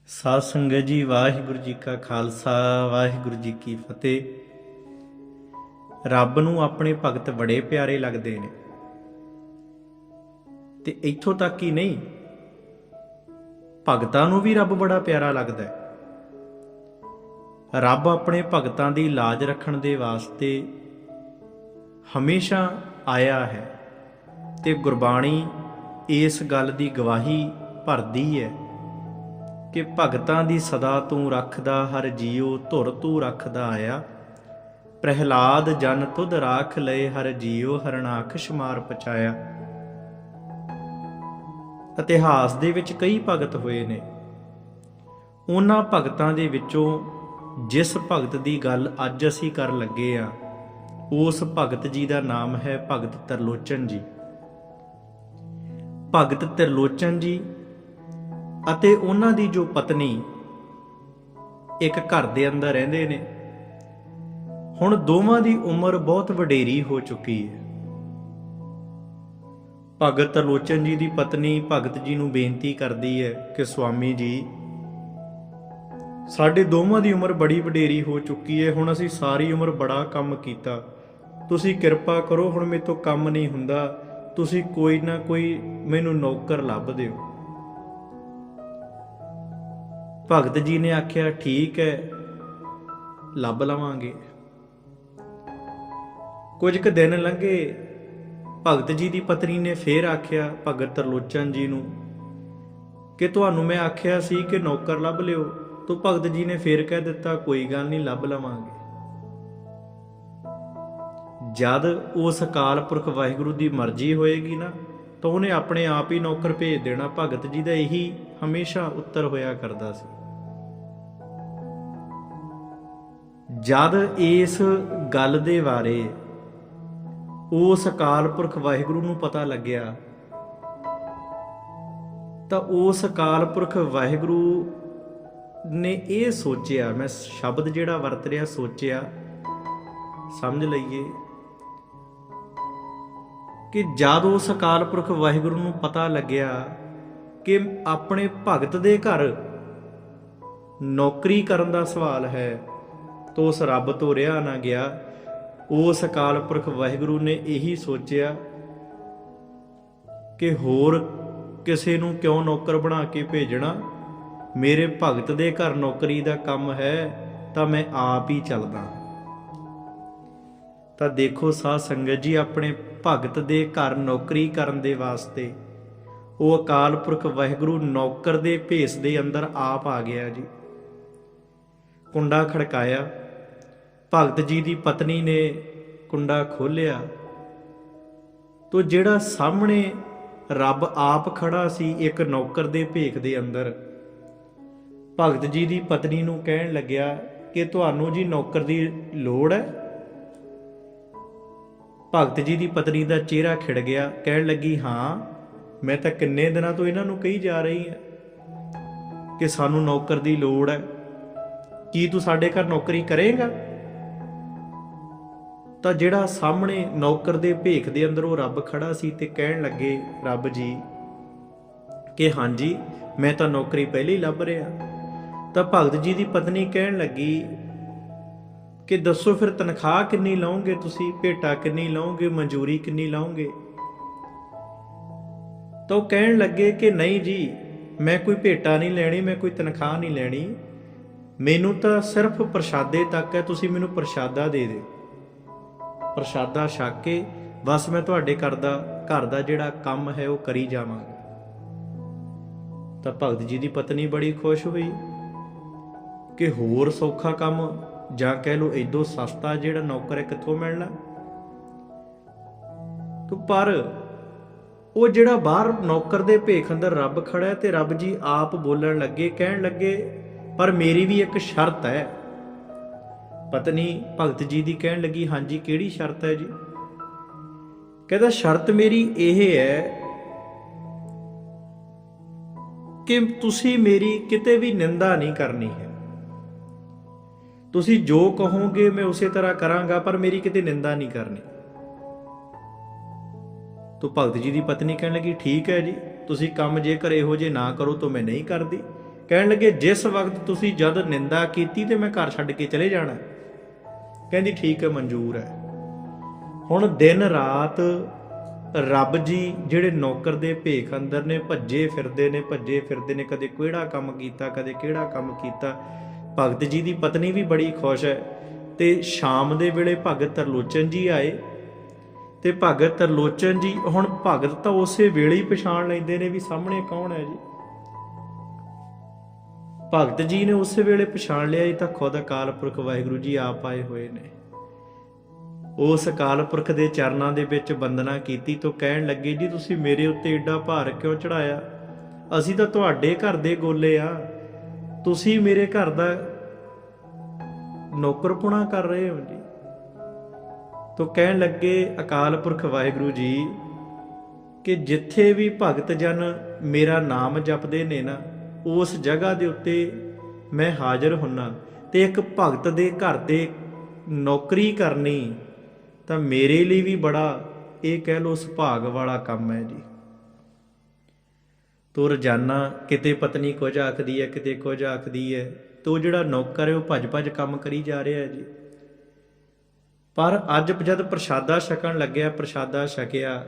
ਸਾਧ ਸੰਗਤ ਜੀ, ਵਾਹਿਗੁਰੂ ਜੀ ਕਾ ਖਾਲਸਾ, ਵਾਹਿਗੁਰੂ ਜੀ ਕੀ ਫਤਿਹ। ਰੱਬ ਨੂੰ ਆਪਣੇ ਭਗਤ ਬੜੇ ਪਿਆਰੇ ਲੱਗਦੇ ਨੇ, ਤੇ ਇੱਥੋਂ ਤੱਕ ਹੀ ਨਹੀਂ, ਭਗਤਾਂ ਨੂੰ ਵੀ ਰੱਬ ਬੜਾ ਪਿਆਰਾ ਲੱਗਦਾ ਹੈ। ਰੱਬ ਆਪਣੇ ਭਗਤਾਂ ਦੀ ਲਾਜ ਰੱਖਣ ਦੇ ਵਾਸਤੇ ਹਮੇਸ਼ਾ ਆਇਆ ਹੈ, ਤੇ ਗੁਰਬਾਣੀ ਇਸ ਗੱਲ ਦੀ ਗਵਾਹੀ ਭਰਦੀ ਹੈ ਕਿ ਭਗਤਾਂ ਦੀ ਸਦਾ ਤੂੰ ਰੱਖਦਾ, ਹਰ ਜੀਉ ਧੁਰ ਤੂੰ ਰੱਖਦਾ ਆਇਆ। ਪ੍ਰਹਿਲਾਦ ਜਨ ਤੁਧ ਰਾਖ ਲਏ, ਹਰ ਜੀਉ ਹਰਨਾਖਸ਼ ਮਾਰ ਪਚਾਇਆ। ਇਤਿਹਾਸ ਦੇ ਵਿੱਚ ਕਈ ਭਗਤ ਹੋਏ ਨੇ। ਉਹਨਾਂ ਭਗਤਾਂ ਦੇ ਵਿੱਚੋਂ ਜਿਸ ਭਗਤ ਦੀ ਗੱਲ ਅੱਜ ਅਸੀਂ ਕਰਨ ਲੱਗੇ ਆ, ਉਸ ਭਗਤ ਜੀ ਦਾ ਨਾਮ ਹੈ ਭਗਤ ਤਰਲੋਚਨ ਜੀ। ਭਗਤ ਤਰਲੋਚਨ ਜੀ ਅਤੇ ਉਹਨਾਂ ਦੀ ਜੋ ਪਤਨੀ ਇੱਕ ਘਰ ਦੇ ਅੰਦਰ ਰਹਿੰਦੇ ਨੇ। ਹੁਣ ਦੋਵਾਂ ਦੀ ਉਮਰ ਬਹੁਤ ਵਡੇਰੀ ਹੋ ਚੁੱਕੀ ਹੈ। ਭਗਤ ਤਰਲੋਚਨ ਜੀ ਦੀ ਪਤਨੀ ਭਗਤ ਜੀ ਨੂੰ ਬੇਨਤੀ ਕਰਦੀ ਹੈ ਕਿ ਸੁਆਮੀ ਜੀ, ਸਾਡੇ ਦੋਵਾਂ ਦੀ ਉਮਰ ਬੜੀ ਵਡੇਰੀ ਹੋ ਚੁੱਕੀ ਹੈ। ਹੁਣ ਅਸੀਂ ਸਾਰੀ ਉਮਰ ਬੜਾ ਕੰਮ ਕੀਤਾ, ਤੁਸੀਂ ਕਿਰਪਾ ਕਰੋ, ਹੁਣ ਮੇਰੇ ਤੋਂ ਕੰਮ ਨਹੀਂ ਹੁੰਦਾ, ਤੁਸੀਂ ਕੋਈ ਨਾ ਕੋਈ ਮੈਨੂੰ ਨੌਕਰ ਲੱਭ ਦਿਓ। ਭਗਤ ਜੀ ਨੇ ਆਖਿਆ, ਠੀਕ ਹੈ, ਲੱਭ ਲਵਾਂਗੇ। ਕੁਝ ਕੁ ਦਿਨ ਲੰਘੇ। ਭਗਤ ਜੀ ਦੀ ਪਤਨੀ ਨੇ ਫੇਰ ਆਖਿਆ ਭਗਤ ਤਰਲੋਚਨ ਜੀ ਨੂੰ ਕਿ ਤੁਹਾਨੂੰ ਮੈਂ ਆਖਿਆ ਸੀ ਕਿ ਨੌਕਰ ਲੱਭ ਲਿਓ। ਤੋ ਭਗਤ ਜੀ ਨੇ ਫੇਰ ਕਹਿ ਦਿੱਤਾ, ਕੋਈ ਗੱਲ ਨਹੀਂ, ਲੱਭ ਲਵਾਂਗੇ। ਜਦ ਉਸ ਅਕਾਲ ਪੁਰਖ ਵਾਹਿਗੁਰੂ ਦੀ ਮਰਜ਼ੀ ਹੋਏਗੀ ਨਾ, ਤਾਂ ਉਹਨੇ ਆਪਣੇ ਆਪ ਹੀ ਨੌਕਰ ਭੇਜ ਦੇਣਾ। ਭਗਤ ਜੀ ਦਾ ਇਹੀ ਹਮੇਸ਼ਾ ਉੱਤਰ ਹੋਇਆ ਕਰਦਾ ਸੀ। ਜਦ ਇਸ ਗੱਲ ਦੇ ਬਾਰੇ ਉਸ ਅਕਾਲ ਪੁਰਖ ਵਾਹਿਗੁਰੂ ਨੂੰ ਪਤਾ ਲੱਗਿਆ, ਤਾਂ ਉਸ ਅਕਾਲ ਪੁਰਖ ਵਾਹਿਗੁਰੂ ਨੇ ਇਹ ਸੋਚਿਆ, ਮੈਂ ਸ਼ਬਦ ਜਿਹੜਾ ਵਰਤ ਰਿਹਾ ਸੋਚਿਆ, ਸਮਝ ਲਈਏ ਕਿ ਜਦ ਉਸ ਅਕਾਲ ਪੁਰਖ ਵਾਹਿਗੁਰੂ ਨੂੰ ਪਤਾ ਲੱਗਿਆ ਕਿ ਆਪਣੇ ਭਗਤ ਦੇ ਘਰ ਨੌਕਰੀ ਕਰਨ ਦਾ ਸਵਾਲ ਹੈ, ਤਾਂ ਉਸ ਰੱਬ ਤੋਂ ਰਿਹਾ ਨਾ ਗਿਆ। ਉਸ ਅਕਾਲ ਪੁਰਖ ਵਾਹਿਗੁਰੂ ਨੇ ਇਹੀ ਸੋਚਿਆ ਕਿ ਹੋਰ ਕਿਸੇ ਨੂੰ ਕਿਉਂ ਨੌਕਰ ਬਣਾ ਕੇ ਭੇਜਣਾ, ਮੇਰੇ ਭਗਤ ਦੇ ਘਰ ਨੌਕਰੀ ਦਾ ਕੰਮ ਹੈ ਤਾਂ ਮੈਂ ਆਪ ਹੀ ਚੱਲਦਾ। ਤਾਂ ਦੇਖੋ ਸਾਧ ਸੰਗਤ ਜੀ, ਆਪਣੇ ਭਗਤ ਦੇ ਘਰ ਨੌਕਰੀ ਕਰਨ ਦੇ ਵਾਸਤੇ ਉਹ ਅਕਾਲ ਪੁਰਖ ਵਾਹਿਗੁਰੂ ਨੌਕਰ ਦੇ ਭੇਸ ਦੇ ਅੰਦਰ ਆਪ ਆ ਗਿਆ ਜੀ। ਕੁੰਡਾ ਖੜਕਾਇਆ, ਭਗਤ ਜੀ ਦੀ ਪਤਨੀ ਨੇ ਕੁੰਡਾ ਖੋਲ੍ਹਿਆ, ਤੋ ਜਿਹੜਾ ਸਾਹਮਣੇ ਰੱਬ ਆਪ ਖੜਾ ਸੀ ਇੱਕ ਨੌਕਰ ਦੇ ਭੇਖ ਦੇ ਅੰਦਰ, ਭਗਤ ਜੀ ਦੀ ਪਤਨੀ ਨੂੰ ਕਹਿਣ ਲੱਗਿਆ ਕਿ ਤੁਹਾਨੂੰ ਜੀ ਨੌਕਰ ਦੀ ਲੋੜ ਹੈ। ਭਗਤ ਜੀ ਦੀ ਪਤਨੀ ਦਾ ਚਿਹਰਾ ਖਿੜ ਗਿਆ, ਕਹਿਣ ਲੱਗੀ, ਹਾਂ, ਮੈਂ ਤਾਂ ਕਿੰਨੇ ਦਿਨਾਂ ਤੋਂ ਇਹਨਾਂ ਨੂੰ ਕਹੀ ਜਾ ਰਹੀ ਹਾਂ ਕਿ ਸਾਨੂੰ ਨੌਕਰ ਦੀ ਲੋੜ ਹੈ, ਕੀ ਤੂੰ ਸਾਡੇ ਘਰ ਨੌਕਰੀ ਕਰੇਗਾ? ਤਾਂ ਜਿਹੜਾ ਸਾਹਮਣੇ ਨੌਕਰ ਦੇ ਭੇਖ ਦੇ ਅੰਦਰ ਉਹ ਰੱਬ ਖੜਾ ਸੀ, ਤੇ ਕਹਿਣ ਲੱਗੇ ਰੱਬ ਜੀ ਕਿ ਹਾਂਜੀ, ਮੈਂ ਤਾਂ ਨੌਕਰੀ ਪਹਿਲੇ ਹੀ ਲੱਭ ਰਿਹਾ। ਤਾਂ ਭਗਤ ਜੀ ਦੀ ਪਤਨੀ ਕਹਿਣ ਲੱਗੀ ਕਿ ਦੱਸੋ ਫਿਰ ਤਨਖਾਹ ਕਿੰਨੀ ਲਓਗੇ ਤੁਸੀਂ, ਭੇਟਾ ਕਿੰਨੀ ਲਓਗੇ, ਮਨਜ਼ੂਰੀ ਕਿੰਨੀ ਲਓਗੇ? ਤਾਂ ਉਹ ਕਹਿਣ ਲੱਗੇ ਕਿ ਨਹੀਂ ਜੀ, ਮੈਂ ਕੋਈ ਭੇਟਾ ਨਹੀਂ ਲੈਣੀ, ਮੈਂ ਕੋਈ ਤਨਖਾਹ ਨਹੀਂ ਲੈਣੀ, ਮੈਨੂੰ ਤਾਂ ਸਿਰਫ ਪ੍ਰਸ਼ਾਦੇ ਤੱਕ ਹੈ, ਤੁਸੀਂ ਮੈਨੂੰ ਪ੍ਰਸ਼ਾਦਾ ਦੇ ਦਿਓ, ਪ੍ਰਸ਼ਾਦਾ ਛਕ ਕੇ ਬਸ ਮੈਂ ਤੁਹਾਡੇ ਘਰ ਦਾ ਜਿਹੜਾ ਕੰਮ ਹੈ ਉਹ ਕਰੀ ਜਾਵਾਂਗਾ। ਤਾਂ ਭਗਤ ਜੀ ਦੀ ਪਤਨੀ ਬੜੀ ਖੁਸ਼ ਹੋਈ ਕਿ ਹੋਰ ਸੌਖਾ ਕੰਮ, ਜਾਂ ਕਹਿ ਲਓ ਏਦੋਂ ਸਸਤਾ ਜਿਹੜਾ ਨੌਕਰ ਹੈ, ਕਿੱਥੋਂ ਮਿਲਣਾ। ਪਰ ਉਹ ਜਿਹੜਾ ਬਾਹਰ ਨੌਕਰ ਦੇ ਭੇਖ ਅੰਦਰ ਰੱਬ ਖੜਾ, ਤੇ ਰੱਬ ਜੀ ਆਪ ਬੋਲਣ ਲੱਗੇ, ਕਹਿਣ ਲੱਗੇ, ਪਰ ਮੇਰੀ ਵੀ ਇੱਕ ਸ਼ਰਤ ਹੈ। ਪਤਨੀ ਭਗਤ ਜੀ ਦੀ ਕਹਿਣ ਲੱਗੀ, ਹਾਂਜੀ, ਕਿਹੜੀ ਸ਼ਰਤ ਹੈ ਜੀ? ਕਹਿੰਦਾ, ਸ਼ਰਤ ਮੇਰੀ ਇਹ ਹੈ ਕਿ ਤੁਸੀਂ ਮੇਰੀ ਕਿਤੇ ਵੀ ਨਿੰਦਾ ਨਹੀਂ ਕਰਨੀ ਹੈ। ਤੁਸੀਂ ਜੋ ਕਹੋਗੇ ਮੈਂ ਉਸੇ ਤਰ੍ਹਾਂ ਕਰਾਂਗਾ, ਪਰ ਮੇਰੀ ਕਿਤੇ ਨਿੰਦਾ ਨਹੀਂ ਕਰਨੀ। ਤੋ ਭਗਤ ਜੀ ਦੀ ਪਤਨੀ ਕਹਿਣ ਲੱਗੀ, ਠੀਕ ਹੈ ਜੀ, ਤੁਸੀਂ ਕੰਮ ਜੇਕਰ ਇਹੋ ਜਿਹੇ ਨਾ ਕਰੋ ਤਾਂ ਮੈਂ ਨਹੀਂ ਕਰਦੀ। ਕਹਿਣ ਲੱਗੇ ਜਿਸ ਵਕਤ ਤੁਸੀਂ ਜਦ ਨਿੰਦਾ ਕੀਤੀ ਤੇ ਮੈਂ ਘਰ ਛੱਡ ਕੇ ਚਲੇ ਜਾਣਾ। ਕਹਿੰਦੀ ਠੀਕ ਹੈ, ਮਨਜ਼ੂਰ ਹੈ। ਹੁਣ ਦਿਨ ਰਾਤ ਰੱਬ ਜੀ ਜਿਹੜੇ ਨੌਕਰ ਦੇ ਭੇਖ ਅੰਦਰ ਨੇ ਭੱਜੇ ਫਿਰਦੇ ਨੇ, ਕਦੇ ਕਿਹੜਾ ਕੰਮ ਕੀਤਾ, ਕਦੇ ਕਿਹੜਾ ਕੰਮ ਕੀਤਾ। ਭਗਤ ਜੀ ਦੀ ਪਤਨੀ ਵੀ ਬੜੀ ਖੁਸ਼ ਹੈ। ਤੇ ਸ਼ਾਮ ਦੇ ਵੇਲੇ ਭਗਤ ਤਰਲੋਚਨ ਜੀ ਆਏ ਤੇ ਭਗਤ ਤਰਲੋਚਨ ਜੀ, ਹੁਣ ਭਗਤ ਤਾਂ ਉਸੇ ਵੇਲੇ ਹੀ ਪਛਾਣ ਲੈਂਦੇ ਨੇ ਵੀ ਸਾਹਮਣੇ ਕੌਣ ਹੈ ਜੀ। ਭਗਤ ਜੀ ਨੇ ਉਸੇ ਵੇਲੇ ਪਛਾਣ ਲਿਆ ਇਹ ਤਾਂ ਖੁਦ ਅਕਾਲ ਪੁਰਖ ਵਾਹਿਗੁਰੂ ਜੀ ਆਪ ਆਏ ਹੋਏ ਨੇ। ਉਸ ਅਕਾਲ ਪੁਰਖ ਦੇ ਚਰਨਾਂ ਦੇ ਵਿੱਚ ਬੰਦਨਾ ਕੀਤੀ ਤੋਂ ਕਹਿਣ ਲੱਗੇ ਜੀ ਤੁਸੀਂ ਮੇਰੇ ਉੱਤੇ ਏਡਾ ਭਾਰ ਕਿਉਂ ਚੜਾਇਆ? ਅਸੀਂ ਤਾਂ ਤੁਹਾਡੇ ਘਰ ਦੇ ਗੋਲੇ ਆ, ਤੁਸੀਂ ਮੇਰੇ ਘਰ ਦਾ ਨੌਕਰਪੁਣਾ ਕਰ ਰਹੇ ਹੋ ਜੀ। ਤੋ ਕਹਿਣ ਲੱਗੇ ਅਕਾਲ ਪੁਰਖ ਵਾਹਿਗੁਰੂ ਜੀ ਕਿ ਜਿੱਥੇ ਵੀ ਭਗਤ ਜਨ ਮੇਰਾ ਨਾਮ ਜਪਦੇ ਨੇ ਨਾ, ਉਸ ਜਗ੍ਹਾ ਦੇ ਉੱਤੇ ਮੈਂ ਹਾਜ਼ਰ ਹੁੰਨਾ। ਤੇ ਇੱਕ ਭਗਤ ਦੇ ਘਰ ਦੇ ਨੌਕਰੀ ਕਰਨੀ ਤਾਂ ਮੇਰੇ ਲਈ ਵੀ ਬੜਾ, ਇਹ ਕਹਿ ਲਓ, ਸੁਭਾਗ ਵਾਲਾ ਕੰਮ ਹੈ ਜੀ। ਤੋ ਰੋਜ਼ਾਨਾ ਕਿਤੇ ਪਤਨੀ ਕੁਝ ਆਖਦੀ ਹੈ, ਕਿਤੇ ਕੁਝ ਆਖਦੀ ਹੈ, ਤੋ ਜਿਹੜਾ ਨੌਕਰ ਹੈ ਉਹ ਭੱਜ ਭੱਜ ਕੰਮ ਕਰੀ ਜਾ ਰਿਹਾ ਹੈ ਜੀ। ਪਰ ਅੱਜ ਜਦ ਪ੍ਰਸ਼ਾਦਾ ਛਕਣ ਲੱਗਿਆ, ਪ੍ਰਸ਼ਾਦਾ ਛਕਿਆ,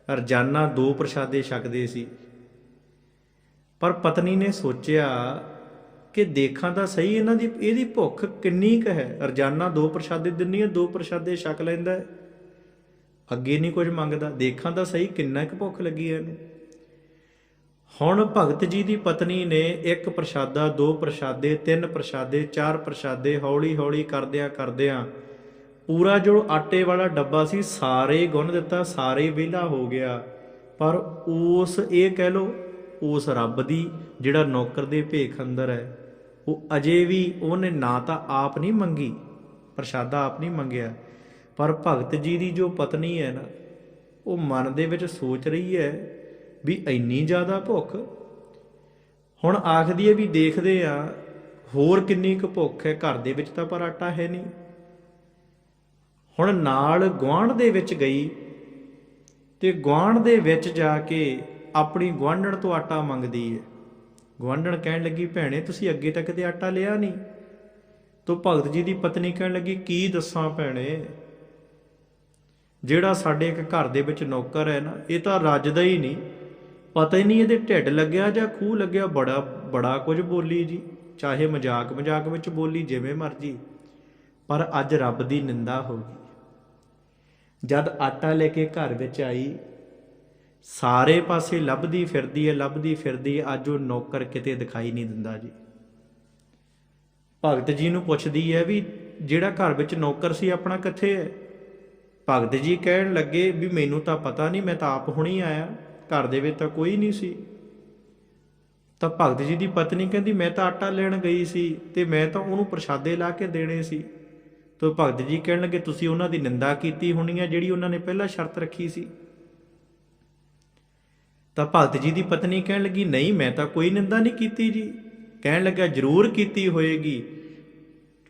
ਰੋਜ਼ਾਨਾ 2 ਪ੍ਰਸ਼ਾਦੇ ਛਕਦੇ ਸੀ। ਪਰ ਪਤਨੀ ਨੇ ਸੋਚਿਆ ਕਿ ਦੇਖਾਂ ਤਾਂ ਸਹੀ ਇਹਦੀ ਭੁੱਖ ਕਿੰਨੀ ਕੁ ਹੈ। ਰੋਜ਼ਾਨਾ 2 ਪ੍ਰਸ਼ਾਦੇ ਦਿੰਨੀ ਹੈ, 2 ਪ੍ਰਸ਼ਾਦੇ ਛਕ ਲੈਂਦਾ ਹੈ, ਅੱਗੇ ਨਹੀਂ ਕੁਝ ਮੰਗਦਾ। ਦੇਖਾਂ ਤਾਂ ਸਹੀ ਕਿੰਨਾ ਕੁ ਭੁੱਖ ਲੱਗੀ ਹੈ ਇਹਨੂੰ। ਹੁਣ ਭਗਤ ਜੀ ਦੀ ਪਤਨੀ ਨੇ 1 ਪ੍ਰਸ਼ਾਦਾ, 2 ਪ੍ਰਸ਼ਾਦੇ, 3 ਪ੍ਰਸ਼ਾਦੇ, 4 ਪ੍ਰਸ਼ਾਦੇ, ਹੌਲੀ ਹੌਲੀ ਕਰਦਿਆਂ ਪੂਰਾ ਜੋ ਆਟੇ ਵਾਲਾ ਡੱਬਾ ਸੀ ਸਾਰੇ ਗੁੰਨ ਦਿੱਤਾ, ਸਾਰੇ ਵਿਹਲਾ ਹੋ ਗਿਆ। ਪਰ ਉਸ, ਇਹ ਕਹਿ ਲਓ, ਉਸ ਰੱਬ ਦੀ ਜਿਹੜਾ ਨੌਕਰ ਦੇ ਭੇਖ ਅੰਦਰ ਹੈ, ਉਹ ਅਜੇ ਵੀ ਉਹਨੇ ਨਾ ਤਾਂ ਆਪ ਨਹੀਂ ਮੰਗੀ, ਪ੍ਰਸ਼ਾਦਾ ਆਪ ਨਹੀਂ ਮੰਗਿਆ। ਪਰ ਭਗਤ ਜੀ ਦੀ ਜੋ ਪਤਨੀ ਹੈ ਨਾ, ਉਹ ਮਨ ਦੇ ਵਿੱਚ ਸੋਚ ਰਹੀ ਹੈ ਵੀ ਇੰਨੀ ਜ਼ਿਆਦਾ ਭੁੱਖ। ਹੁਣ ਆਖਦੀ ਹੈ ਵੀ ਦੇਖਦੇ ਆ ਹੋਰ ਕਿੰਨੀ ਕੁ ਭੁੱਖ ਹੈ, ਘਰ ਦੇ ਵਿੱਚ ਤਾਂ ਪਰ ਆਟਾ ਹੈ ਨਹੀਂ। ਹੁਣ ਨਾਲ ਗੁਆਂਢ ਦੇ ਵਿੱਚ ਗਈ ਤੇ ਗੁਆਂਢ ਦੇ ਵਿੱਚ ਜਾ ਕੇ ਆਪਣੀ ਗੁਆਂਢਣ ਤੋਂ ਆਟਾ ਮੰਗਦੀ ਹੈ। ਗੁਆਂਢਣ ਕਹਿਣ ਲੱਗੀ ਭੈਣੇ ਤੁਸੀਂ ਅੱਗੇ ਤੱਕ ਤੇ ਆਟਾ ਲਿਆ ਨਹੀਂ। ਤੋ ਭਗਤ ਜੀ ਦੀ ਪਤਨੀ ਕਹਿਣ ਲੱਗੀ ਕੀ ਦੱਸਾਂ ਭੈਣੇ, ਜਿਹੜਾ ਸਾਡੇ ਇੱਕ ਘਰ ਦੇ ਵਿੱਚ ਨੌਕਰ ਹੈ ਨਾ, ਇਹ ਤਾਂ ਰੱਜਦਾ ਹੀ ਨਹੀਂ, ਪਤਾ ਹੀ ਨਹੀਂ ਇਹਦੇ ਢਿੱਡ ਲੱਗਿਆ ਜਾਂ ਖੂਹ ਲੱਗਿਆ। ਬੜਾ ਕੁਝ ਬੋਲੀ ਜੀ, ਚਾਹੇ ਮਜ਼ਾਕ ਵਿੱਚ ਬੋਲੀ, ਜਿਵੇਂ ਮਰਜੀ, ਪਰ ਅੱਜ ਰੱਬ ਦੀ ਨਿੰਦਾ ਹੋ ਗਈ। ਜਦ ਆਟਾ ਲੈ ਕੇ ਘਰ ਵਿੱਚ ਆਈ, ਸਾਰੇ ਪਾਸੇ ਲੱਭਦੀ ਫਿਰਦੀ ਹੈ, ਅੱਜ ਉਹ ਨੌਕਰ ਕਿਤੇ ਦਿਖਾਈ ਨਹੀਂ ਦਿੰਦਾ ਜੀ। ਭਗਤ ਜੀ ਨੂੰ ਪੁੱਛਦੀ ਹੈ ਵੀ ਜਿਹੜਾ ਘਰ ਵਿੱਚ ਨੌਕਰ ਸੀ ਆਪਣਾ ਕਿੱਥੇ ਹੈ? ਭਗਤ ਜੀ ਕਹਿਣ ਲੱਗੇ ਵੀ ਮੈਨੂੰ ਤਾਂ ਪਤਾ ਨਹੀਂ, ਮੈਂ ਤਾਂ ਆਪ ਹੁਣੀ ਆਇਆ, ਘਰ ਦੇ ਵਿੱਚ ਤਾਂ ਕੋਈ ਨਹੀਂ ਸੀ। ਤਾਂ ਭਗਤ ਜੀ ਦੀ ਪਤਨੀ ਕਹਿੰਦੀ ਮੈਂ ਤਾਂ ਆਟਾ ਲੈਣ ਗਈ ਸੀ ਤੇ ਮੈਂ ਤਾਂ ਉਹਨੂੰ ਪ੍ਰਸ਼ਾਦੇ ਲਾ ਕੇ ਦੇਣੇ ਸੀ। ਤਾਂ ਭਗਤ ਜੀ ਕਹਿਣ ਲੱਗੇ ਤੁਸੀਂ ਉਹਨਾਂ ਦੀ ਨਿੰਦਾ ਕੀਤੀ ਹੋਣੀ ਹੈ ਜਿਹੜੀ ਉਹਨਾਂ ਨੇ ਪਹਿਲਾਂ ਸ਼ਰਤ ਰੱਖੀ ਸੀ। ਤਾਂ ਭਗਤ ਜੀ ਦੀ ਪਤਨੀ ਕਹਿਣ ਲੱਗੀ ਨਹੀਂ, ਮੈਂ ਤਾਂ ਕੋਈ ਨਿੰਦਾ ਨਹੀਂ ਕੀਤੀ ਜੀ। ਕਹਿਣ ਲੱਗਾ ਜ਼ਰੂਰ ਕੀਤੀ ਹੋਏਗੀ।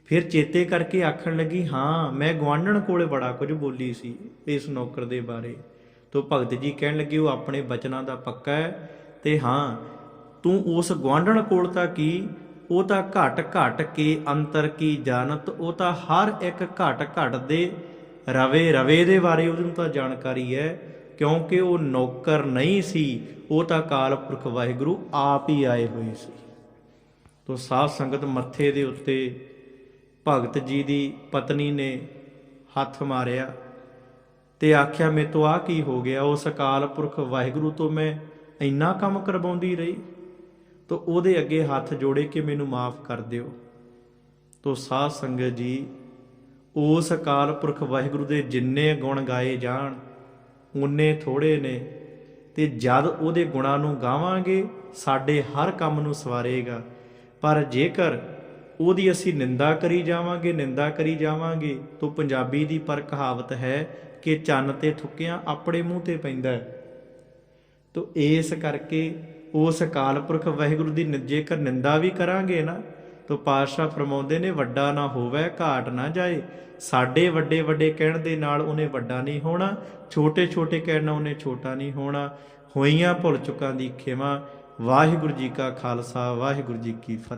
ਫਿਰ ਚੇਤੇ ਕਰਕੇ ਆਖਣ ਲੱਗੀ ਹਾਂ, ਮੈਂ ਗੁਆਂਢਣ ਕੋਲੇ ਬੜਾ ਕੁਝ ਬੋਲੀ ਸੀ ਇਸ ਨੌਕਰ ਦੇ ਬਾਰੇ। ਤੋ ਭਗਤ ਜੀ ਕਹਿਣ ਲੱਗੇ ਉਹ ਆਪਣੇ ਬਚਨਾਂ ਦਾ ਪੱਕਾ ਹੈ, ਤੇ ਹਾਂ ਤੂੰ ਉਸ ਗੁਆਂਢਣ ਕੋਲ ਤਾਂ ਕੀ, ਉਹ ਤਾਂ ਘਟ ਕੇ ਅੰਤਰ ਕੀ ਜਾਣਤ, ਉਹ ਤਾਂ ਹਰ ਇੱਕ ਘਟ ਦੇ ਰਵੇ ਦੇ ਬਾਰੇ ਉਹਨੂੰ ਤਾਂ ਜਾਣਕਾਰੀ ਹੈ, ਕਿਉਂਕਿ ਉਹ ਨੌਕਰ ਨਹੀਂ ਸੀ, ਉਹ ਤਾਂ ਅਕਾਲ ਪੁਰਖ ਵਾਹਿਗੁਰੂ ਆਪ ਹੀ ਆਏ ਹੋਏ ਸੀ। ਤੋ ਸਾਧ ਸੰਗਤ ਮੱਥੇ ਦੇ ਉੱਤੇ ਭਗਤ ਜੀ ਦੀ ਪਤਨੀ ਨੇ ਹੱਥ ਮਾਰਿਆ ਤੇ ਆਖਿਆ ਮੇਰੇ ਤੋਂ ਆਹ ਕੀ ਹੋ ਗਿਆ? ਉਸ ਅਕਾਲ ਪੁਰਖ ਵਾਹਿਗੁਰੂ ਤੋਂ ਮੈਂ ਇੰਨਾ ਕੰਮ ਕਰਵਾਉਂਦੀ ਰਹੀ। ਤੋ ਉਹਦੇ ਅੱਗੇ ਹੱਥ ਜੋੜੇ ਕਿ ਮੈਨੂੰ ਮਾਫ ਕਰ ਦਿਓ। ਤੋ ਸਾਧ ਸੰਗਤ ਜੀ, ਉਸ ਅਕਾਲ ਪੁਰਖ ਵਾਹਿਗੁਰੂ ਦੇ ਜਿੰਨੇ ਗੁਣ ਗਾਏ ਜਾਣ ਉਨੇ ਥੋੜ੍ਹੇ ਨੇ, ਤੇ ਜਦ ਉਹਦੇ ਗੁਣਾਂ ਨੂੰ ਗਾਵਾਂਗੇ ਸਾਡੇ ਹਰ ਕੰਮ ਨੂੰ ਸਵਾਰੇਗਾ। ਪਰ ਜੇਕਰ ਉਹਦੀ ਅਸੀਂ ਨਿੰਦਾ ਕਰੀ ਜਾਵਾਂਗੇ ਤਾਂ ਪੰਜਾਬੀ ਦੀ ਪਰ ਕਹਾਵਤ ਹੈ ਕਿ ਚੰਨ ਤੇ ਥੁੱਕਿਆਂ ਆਪਣੇ ਮੂੰਹ ਤੇ ਪੈਂਦਾ ਹੈ। ਤੋ ਇਸ ਕਰਕੇ ਉਸ ਅਕਾਲ ਪੁਰਖ ਵਾਹਿਗੁਰੂ ਦੀ ਜੇਕਰ ਨਿੰਦਾ ਵੀ ਕਰਾਂਗੇ ਨਾ, ਤਾਂ ਪਾਤਸ਼ਾਹ ਫਰਮਾਉਂਦੇ ਨੇ ਵੱਡਾ ਨਾ ਹੋਵੇ ਘਾਟ ਨਾ ਜਾਏ। ਸਾਡੇ ਵੱਡੇ ਕਹਿਣ ਦੇ ਨਾਲ ਉਹਨੇ ਵੱਡਾ ਨਹੀਂ ਹੋਣਾ, ਛੋਟੇ ਕਹਿਣ ਨਾਲ ਉਹਨੇ ਛੋਟਾ ਨਹੀਂ ਹੋਣਾ। ਹੋਈਆਂ ਭੁੱਲ ਚੁੱਕਾਂ ਦੀ ਖਿਮਾ, ਵਾਹਿਗੁਰੂ ਜੀ ਕਾ ਖਾਲਸਾ ਵਾਹਿਗੁਰੂ ਜੀ ਕੀ ਫਤਿਹ।